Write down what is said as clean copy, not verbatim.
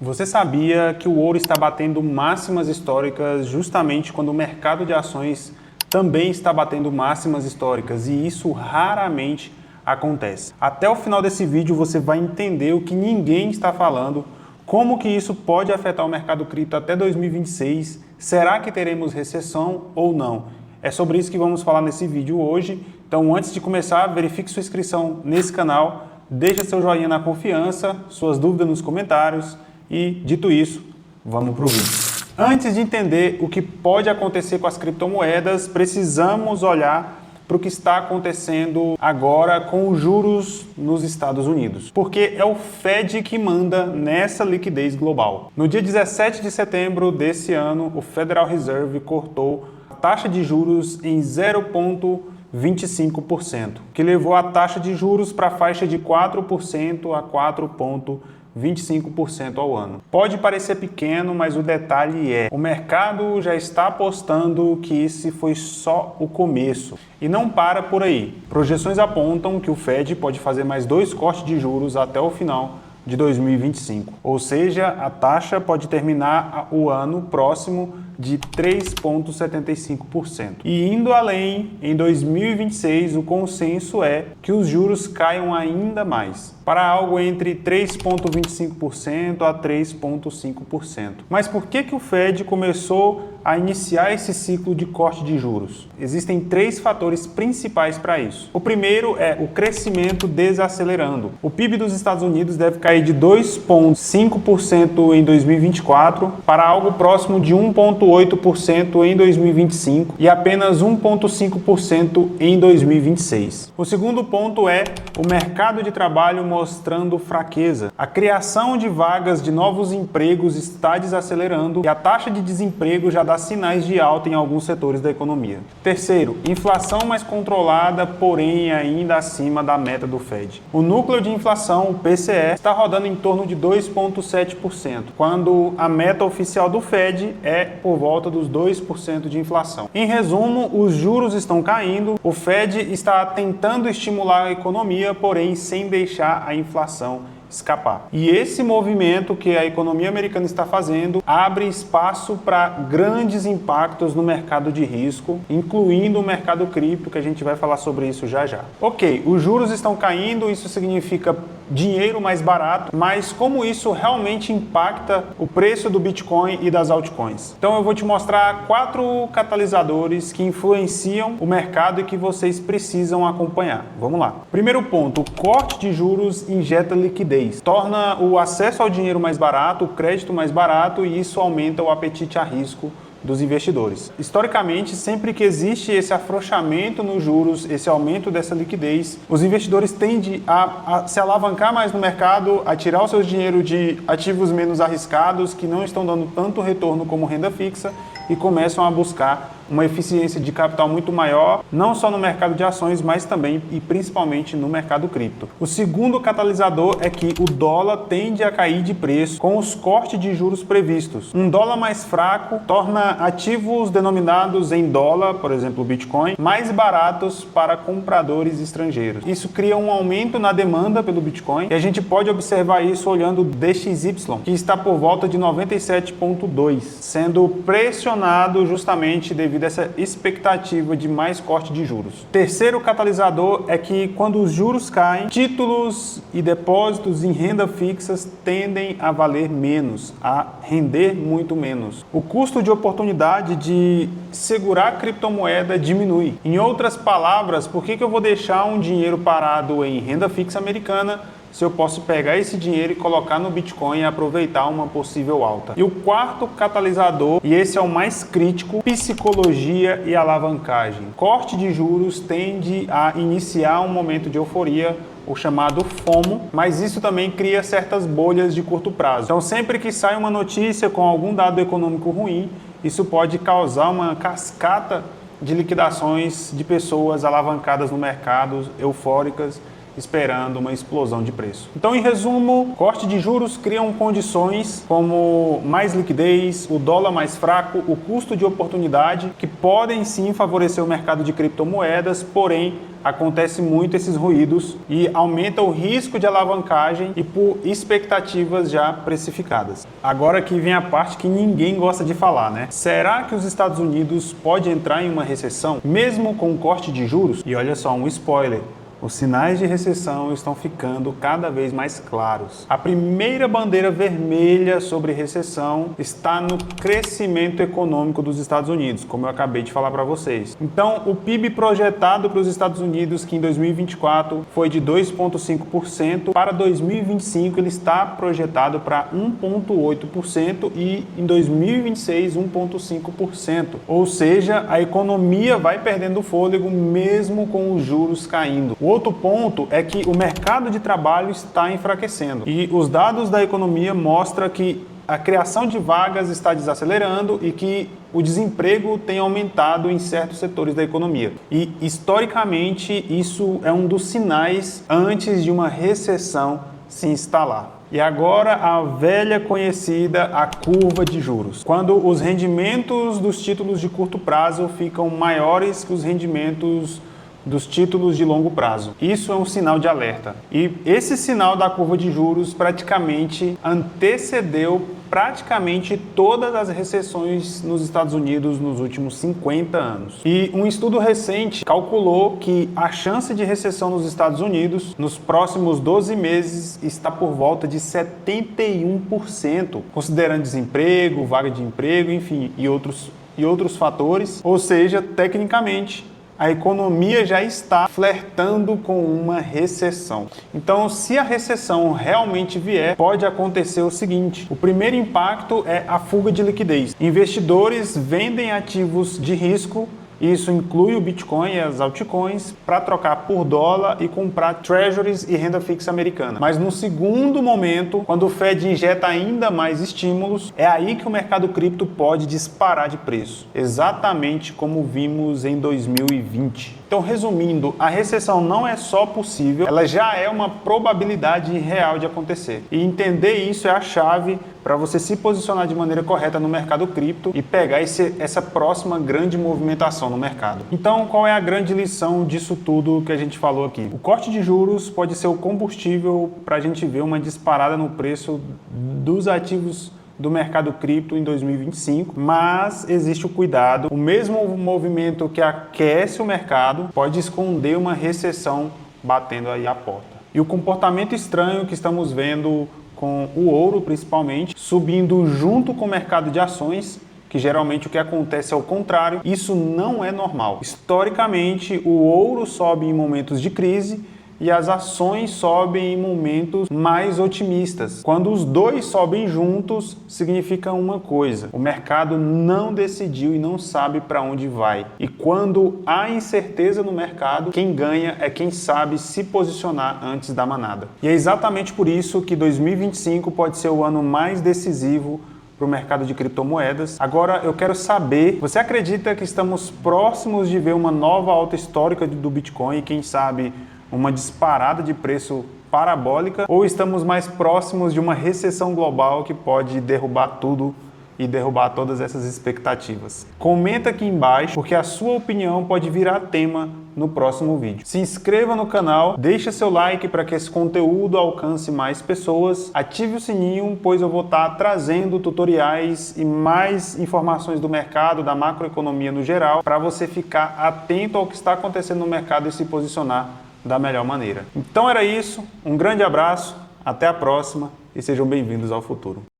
Você sabia que o ouro está batendo máximas históricas justamente quando o mercado de ações também está batendo máximas históricas, e isso raramente acontece. Até o final desse vídeo você vai entender o que ninguém está falando, como que isso pode afetar o mercado cripto até 2026, será que teremos recessão ou não? É sobre isso que vamos falar nesse vídeo hoje. Então, antes de começar, verifique sua inscrição nesse canal, deixa seu joinha na confiança, suas dúvidas nos comentários. E, dito isso, vamos para o vídeo. Antes de entender o que pode acontecer com as criptomoedas, precisamos olhar para o que está acontecendo agora com os juros nos Estados Unidos. Porque é o Fed que manda nessa liquidez global. No dia 17 de setembro desse ano, o Federal Reserve cortou a taxa de juros em 0,25%, que levou a taxa de juros para a faixa de 4% a 4,25% ao ano. Pode parecer pequeno, mas o detalhe é, o mercado já está apostando que esse foi só o começo. E não para por aí. Projeções apontam que o Fed pode fazer mais 2 cortes de juros até o final de 2025. Ou seja, a taxa pode terminar o ano próximo de 3,75%. E indo além, em 2026, o consenso é que os juros caiam ainda mais, para algo entre 3,25% a 3,5%. Mas por que o Fed começou a iniciar esse ciclo de corte de juros? Existem 3 fatores principais para isso. O primeiro é o crescimento desacelerando. O PIB dos Estados Unidos deve cair de 2,5% em 2024 para algo próximo de 1,8% em 2025 e apenas 1,5% em 2026. O segundo ponto é o mercado de trabalho mostrando fraqueza. A criação de vagas de novos empregos está desacelerando e a taxa de desemprego já dá sinais de alta em alguns setores da economia. Terceiro, inflação mais controlada, porém ainda acima da meta do Fed. O núcleo de inflação, o PCE, está rodando em torno de 2,7%, quando a meta oficial do Fed é por volta dos 2% de inflação. Em resumo, os juros estão caindo, o Fed está tentando estimular a economia, porém sem deixar a inflação escapar. E esse movimento que a economia americana está fazendo abre espaço para grandes impactos no mercado de risco, incluindo o mercado cripto, que a gente vai falar sobre isso já já. Ok, os juros estão caindo, isso significa dinheiro mais barato, mas como isso realmente impacta o preço do Bitcoin e das altcoins? Então eu vou te mostrar 4 catalisadores que influenciam o mercado e que vocês precisam acompanhar. Vamos lá. Primeiro ponto, o corte de juros injeta liquidez, torna o acesso ao dinheiro mais barato, o crédito mais barato, e isso aumenta o apetite a risco dos investidores. Historicamente, sempre que existe esse afrouxamento nos juros, esse aumento dessa liquidez, os investidores tendem a se alavancar mais no mercado, a tirar o seu dinheiro de ativos menos arriscados, que não estão dando tanto retorno como renda fixa, e começam a buscar uma eficiência de capital muito maior, não só no mercado de ações, mas também e principalmente no mercado cripto. O segundo catalisador é que o dólar tende a cair de preço com os cortes de juros previstos. Um dólar mais fraco torna ativos denominados em dólar, por exemplo o Bitcoin, mais baratos para compradores estrangeiros. Isso cria um aumento na demanda pelo Bitcoin, e a gente pode observar isso olhando o DXY, que está por volta de 97,2, sendo pressionado justamente devido a essa expectativa de mais corte de juros. Terceiro catalisador é que quando os juros caem, títulos e depósitos em renda fixas tendem a valer menos, a render muito menos. O custo de oportunidade de segurar a criptomoeda diminui. Em outras palavras, por que eu vou deixar um dinheiro parado em renda fixa americana se eu posso pegar esse dinheiro e colocar no Bitcoin e aproveitar uma possível alta? E o quarto catalisador, e esse é o mais crítico, psicologia e alavancagem. Corte de juros tende a iniciar um momento de euforia, o chamado FOMO, mas isso também cria certas bolhas de curto prazo. Então, sempre que sai uma notícia com algum dado econômico ruim, isso pode causar uma cascata de liquidações de pessoas alavancadas no mercado, eufóricas, esperando uma explosão de preço. Então, em resumo, corte de juros criam condições como mais liquidez, o dólar mais fraco, o custo de oportunidade, que podem sim favorecer o mercado de criptomoedas, porém acontece muito esses ruídos e aumenta o risco de alavancagem e por expectativas já precificadas. Agora que vem a parte que ninguém gosta de falar, né? Será que os Estados Unidos pode entrar em uma recessão mesmo com o corte de juros? E olha só, um spoiler. Os sinais de recessão estão ficando cada vez mais claros. A primeira bandeira vermelha sobre recessão está no crescimento econômico dos Estados Unidos, como eu acabei de falar para vocês. Então, o PIB projetado para os Estados Unidos, que em 2024 foi de 2,5%, para 2025 ele está projetado para 1,8% e em 2026 1,5%. Ou seja, a economia vai perdendo fôlego mesmo com os juros caindo. O outro ponto é que o mercado de trabalho está enfraquecendo e os dados da economia mostram que a criação de vagas está desacelerando e que o desemprego tem aumentado em certos setores da economia. E, historicamente, isso é um dos sinais antes de uma recessão se instalar. E agora a velha conhecida, a curva de juros. Quando os rendimentos dos títulos de curto prazo ficam maiores que os rendimentos dos títulos de longo prazo. Isso é um sinal de alerta. E esse sinal da curva de juros praticamente antecedeu todas as recessões nos Estados Unidos nos últimos 50 anos. E um estudo recente calculou que a chance de recessão nos Estados Unidos nos próximos 12 meses está por volta de 71%, considerando desemprego, vaga de emprego, enfim, e outros fatores. Ou seja, tecnicamente, a economia já está flertando com uma recessão. Então, se a recessão realmente vier, pode acontecer o seguinte: o primeiro impacto é a fuga de liquidez. Investidores vendem ativos de risco, isso inclui o Bitcoin e as altcoins, para trocar por dólar e comprar treasuries e renda fixa americana. Mas no segundo momento, quando o Fed injeta ainda mais estímulos, é aí que o mercado cripto pode disparar de preço, exatamente como vimos em 2020. Então, resumindo, a recessão não é só possível, ela já é uma probabilidade real de acontecer. E entender isso é a chave para você se posicionar de maneira correta no mercado cripto e pegar essa próxima grande movimentação no mercado. Então, qual é a grande lição disso tudo que a gente falou aqui? O corte de juros pode ser o combustível para a gente ver uma disparada no preço dos ativos do mercado cripto em 2025, mas existe o cuidado. O mesmo movimento que aquece o mercado pode esconder uma recessão batendo aí a porta. E o comportamento estranho que estamos vendo com o ouro, principalmente, subindo junto com o mercado de ações, que geralmente o que acontece é o contrário, isso não é normal. Historicamente, o ouro sobe em momentos de crise e as ações sobem em momentos mais otimistas. Quando os dois sobem juntos, significa uma coisa: o mercado não decidiu e não sabe para onde vai. E quando há incerteza no mercado, quem ganha é quem sabe se posicionar antes da manada. E é exatamente por isso que 2025 pode ser o ano mais decisivo para o mercado de criptomoedas. Agora eu quero saber, você acredita que estamos próximos de ver uma nova alta histórica do Bitcoin e quem sabe uma disparada de preço parabólica, ou estamos mais próximos de uma recessão global que pode derrubar tudo e derrubar todas essas expectativas? Comenta aqui embaixo, porque a sua opinião pode virar tema no próximo vídeo. Se inscreva no canal, deixa seu like para que esse conteúdo alcance mais pessoas, ative o sininho, pois eu vou estar trazendo tutoriais e mais informações do mercado, da macroeconomia no geral, para você ficar atento ao que está acontecendo no mercado e se posicionar da melhor maneira. Então era isso, um grande abraço, até a próxima e sejam bem-vindos ao futuro.